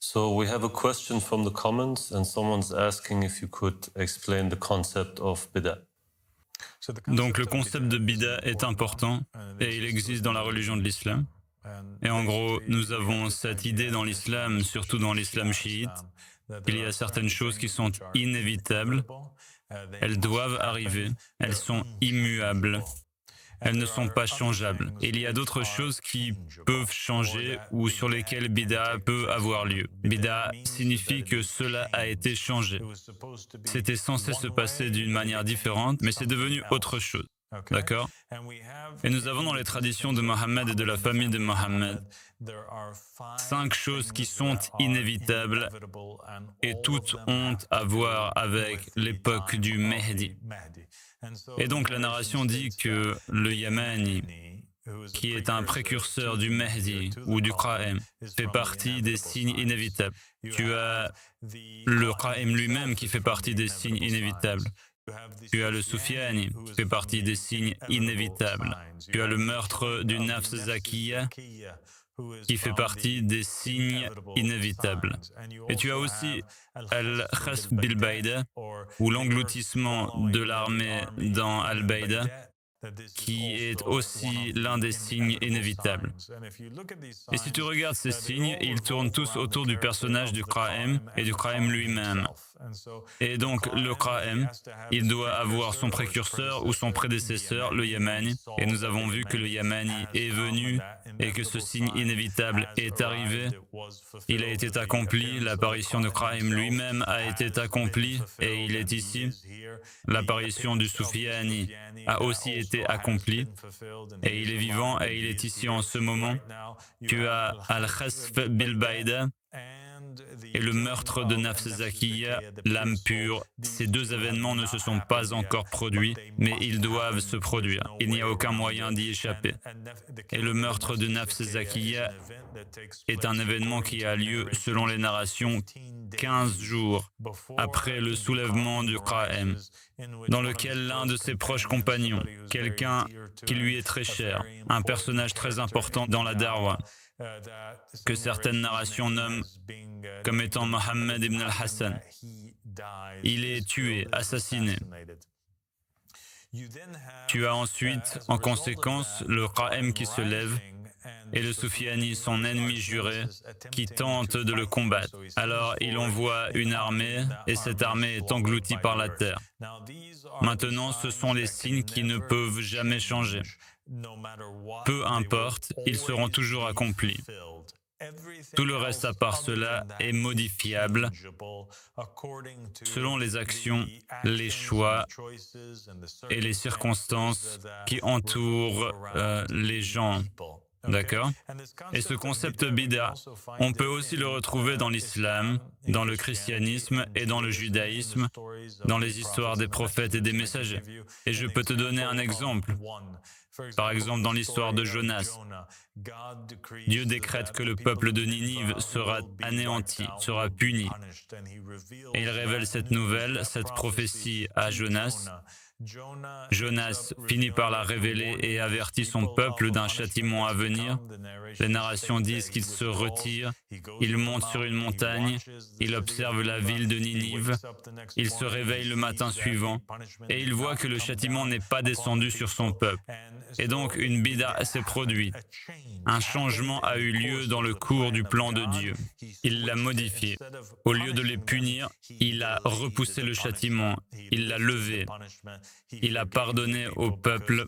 So we have a question from the comments, and someone's asking if you could explain the concept of bid'ah. Donc le concept de bid'a est important et il existe dans la religion de l'islam. Et en gros, nous avons cette idée dans l'islam, surtout dans l'islam chiite, qu'il y a certaines choses qui sont inévitables, elles doivent arriver, elles sont immuables, elles ne sont pas changeables. Et il y a d'autres choses qui peuvent changer ou sur lesquelles bid'a peut avoir lieu. Bid'a signifie que cela a été changé. C'était censé se passer d'une manière différente, mais c'est devenu autre chose. D'accord? Et nous avons dans les traditions de Mohammed et de la famille de Mohammed 5 choses qui sont inévitables et toutes ont à voir avec l'époque du Mehdi. Et donc la narration dit que le Yamani, qui est un précurseur du Mehdi ou du Qa'im, fait partie des signes inévitables. Tu as le Qa'im lui-même qui fait partie des signes inévitables. Tu as le Soufiani qui fait partie des signes inévitables. Tu as le meurtre du Nafs Zakiyya qui fait partie des signes inévitables. Et tu as aussi Al-Khasf bil-Baïda, ou l'engloutissement de l'armée dans Al-Baïda, qui est aussi l'un des signes inévitables. Et si tu regardes ces signes, ils tournent tous autour du personnage du Qa'im et du Qa'im lui-même. Et donc le Qa'im, il doit avoir son précurseur ou son prédécesseur, le Yamani. Et nous avons vu que le Yamani est venu et que ce signe inévitable est arrivé. Il a été accompli, l'apparition de Qa'im lui-même a été accomplie et il est ici. L'apparition du Soufiani a aussi été accomplie et il est vivant et il est ici en ce moment. Tu as Al-Khasf bil-Baïda et le meurtre de Nafs Zakiyya, l'âme pure. Ces deux événements ne se sont pas encore produits, mais ils doivent se produire. Il n'y a aucun moyen d'y échapper. Et le meurtre de Nafs Zakiyya est un événement qui a lieu, selon les narrations, 15 jours après le soulèvement du Qa'im, dans lequel l'un de ses proches compagnons, quelqu'un qui lui est très cher, un personnage très important dans la Darwa, que certaines narrations nomment comme étant Mohammed ibn al-Hassan. Il est tué, assassiné. Tu as ensuite, en conséquence, le Qa'im qui se lève et le Soufiani, son ennemi juré, qui tente de le combattre. Alors il envoie une armée et cette armée est engloutie par la terre. Maintenant, ce sont les signes qui ne peuvent jamais changer. Peu importe, ils seront toujours accomplis. Tout le reste à part cela est modifiable selon les actions, les choix et les circonstances qui entourent les gens. D'accord? Et ce concept bid'a, on peut aussi le retrouver dans l'islam, dans le christianisme et dans le judaïsme, dans les histoires des prophètes et des messagers. Et je peux te donner un exemple. Par exemple, dans l'histoire de Jonas, Dieu décrète que le peuple de Ninive sera anéanti, sera puni. Et il révèle cette nouvelle, cette prophétie à Jonas. Jonas finit par la révéler et avertit son peuple d'un châtiment à venir. Les narrations disent qu'il se retire, il monte sur une montagne, il observe la ville de Ninive, il se réveille le matin suivant et il voit que le châtiment n'est pas descendu sur son peuple. Et donc une bid'a s'est produite. Un changement a eu lieu dans le cours du plan de Dieu. Il l'a modifié. Au lieu de les punir, il a repoussé le châtiment, il l'a levé. Il a pardonné au peuple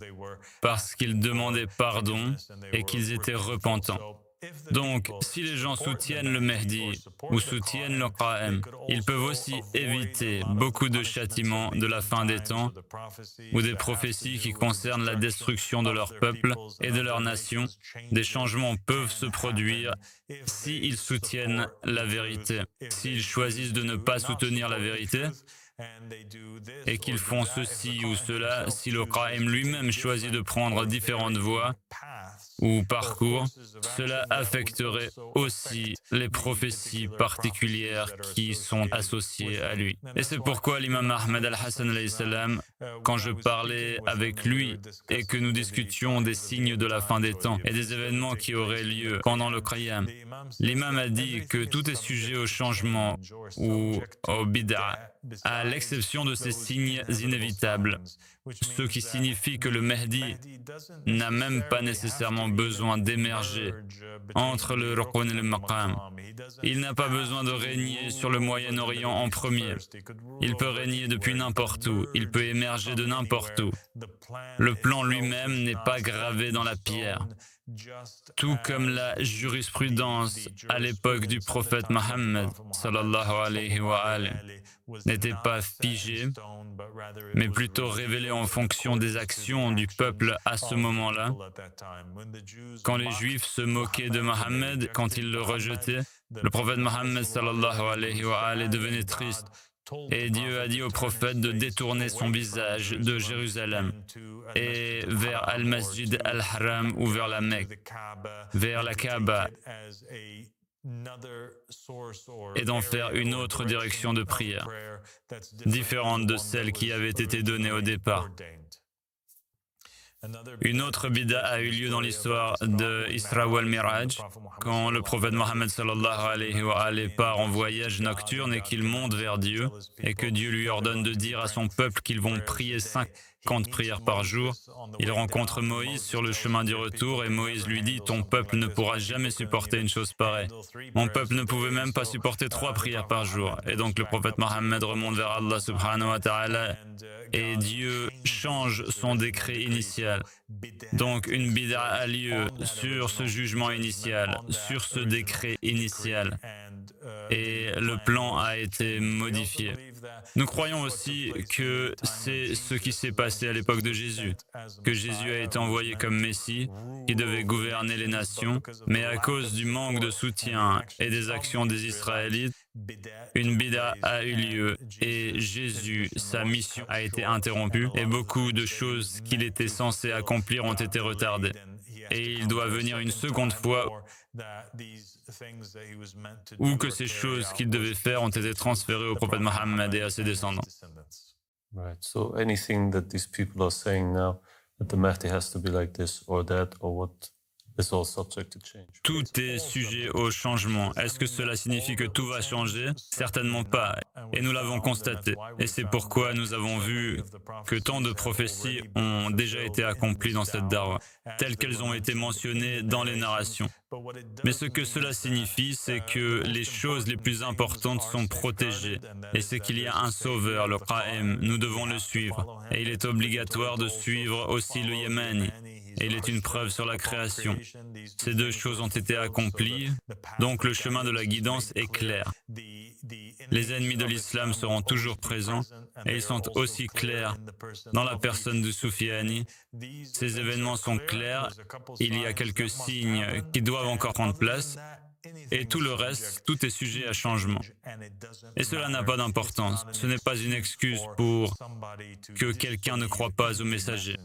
parce qu'ils demandaient pardon et qu'ils étaient repentants. Donc, si les gens soutiennent le Mehdi ou soutiennent le Qa'im, ils peuvent aussi éviter beaucoup de châtiments de la fin des temps ou des prophéties qui concernent la destruction de leur peuple et de leur nation. Des changements peuvent se produire s'ils soutiennent la vérité. S'ils choisissent de ne pas soutenir la vérité, et qu'ils font ceci ou cela, si le Qa'im lui-même choisit de prendre différentes voies ou parcours, cela affecterait aussi les prophéties particulières qui sont associées à lui. Et c'est pourquoi l'imam Ahmed al-Hassan, quand je parlais avec lui et que nous discutions des signes de la fin des temps et des événements qui auraient lieu pendant le Qiyam, l'imam a dit que tout est sujet au changement ou au bid'a, à l'exception de ces signes inévitables, ce qui signifie que le Mahdi n'a même pas nécessairement besoin d'émerger entre le Ruqun et le Maqam. Il n'a pas besoin de régner sur le Moyen-Orient en premier. Il peut régner depuis n'importe où, il peut émerger de n'importe où. Le plan lui-même n'est pas gravé dans la pierre. Tout comme la jurisprudence à l'époque du prophète Mohammed sallallahu alayhi wa alayhi, n'était pas figée, mais plutôt révélée en fonction des actions du peuple à ce moment-là. Quand les Juifs se moquaient de Mohammed, quand ils le rejetaient, le prophète Mohammed sallallahu alayhi wa alayhi devenait triste. Et Dieu a dit au prophète de détourner son visage de Jérusalem et vers Al-Masjid Al-Haram ou vers la Mecque, vers la Kaaba, et d'en faire une autre direction de prière, différente de celle qui avait été donnée au départ. Une autre bid'a a eu lieu dans l'histoire de Isra wal Miraj, quand le prophète Mohammed sallallahu alayhi wa alayhi part en voyage nocturne et qu'il monte vers Dieu, et que Dieu lui ordonne de dire à son peuple qu'ils vont prier 50 prières par jour. Il rencontre Moïse sur le chemin du retour et Moïse lui dit « Ton peuple ne pourra jamais supporter une chose pareille. Mon peuple ne pouvait même pas supporter 3 prières par jour. » Et donc le prophète Mohammed remonte vers Allah subhanahu wa ta'ala et Dieu change son décret initial. Donc une bid'a a lieu sur ce jugement initial, sur ce décret initial. Et le plan a été modifié. Nous croyons aussi que c'est ce qui s'est passé à l'époque de Jésus, que Jésus a été envoyé comme Messie, qui devait gouverner les nations, mais à cause du manque de soutien et des actions des Israélites, une bid'a a eu lieu et Jésus, sa mission a été interrompue et beaucoup de choses qu'il était censé accomplir ont été retardées. Et il doit venir une seconde fois où que ces choses qu'il devait faire ont été transférées au prophète Mohammed et à ses descendants. Right. So anything that these people are saying now, that the Mahdi has to be like this or that or what, is all subject to change. Tout est sujet au changement. Est-ce que cela signifie que tout va changer? Certainement pas. Et nous l'avons constaté. Et c'est pourquoi nous avons vu que tant de prophéties ont déjà été accomplies dans cette darwa, telles qu'elles ont été mentionnées dans les narrations. Mais ce que cela signifie, c'est que les choses les plus importantes sont protégées. Et c'est qu'il y a un sauveur, le Qa'im. Nous devons le suivre. Et il est obligatoire de suivre aussi le Yamani. Et il est une preuve sur la création. Ces deux choses ont été accomplies, donc le chemin de la guidance est clair. Les ennemis de l'islam seront toujours présents et ils sont aussi clairs dans la personne de Soufiani. Ces événements sont clairs, il y a quelques signes qui doivent encore prendre place. Et tout le reste, tout est sujet à changement. Et cela n'a pas d'importance. Ce n'est pas une excuse pour que quelqu'un ne croit pas au messager.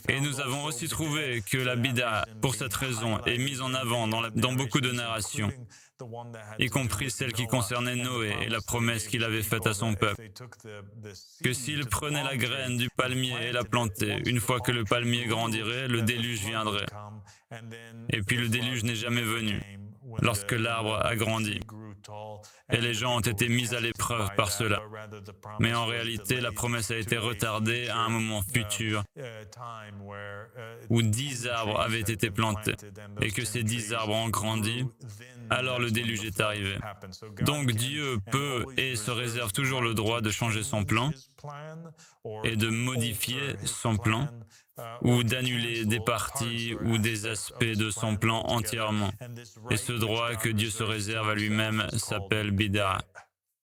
Et nous avons aussi trouvé que la bid'a, pour cette raison, est mise en avant dans beaucoup de narrations, y compris celle qui concernait Noé et la promesse qu'il avait faite à son peuple, que s'il prenait la graine du palmier et la plantait, une fois que le palmier grandirait, le déluge viendrait. Et puis le déluge n'est jamais venu, lorsque l'arbre a grandi. Et les gens ont été mis à l'épreuve par cela. Mais en réalité, la promesse a été retardée à un moment futur où 10 arbres avaient été plantés et que ces 10 arbres ont grandi, alors le déluge est arrivé. Donc Dieu peut et se réserve toujours le droit de changer son plan et de modifier son plan ou d'annuler des parties ou des aspects de son plan entièrement. Et ce droit que Dieu se réserve à lui-même s'appelle bid'a.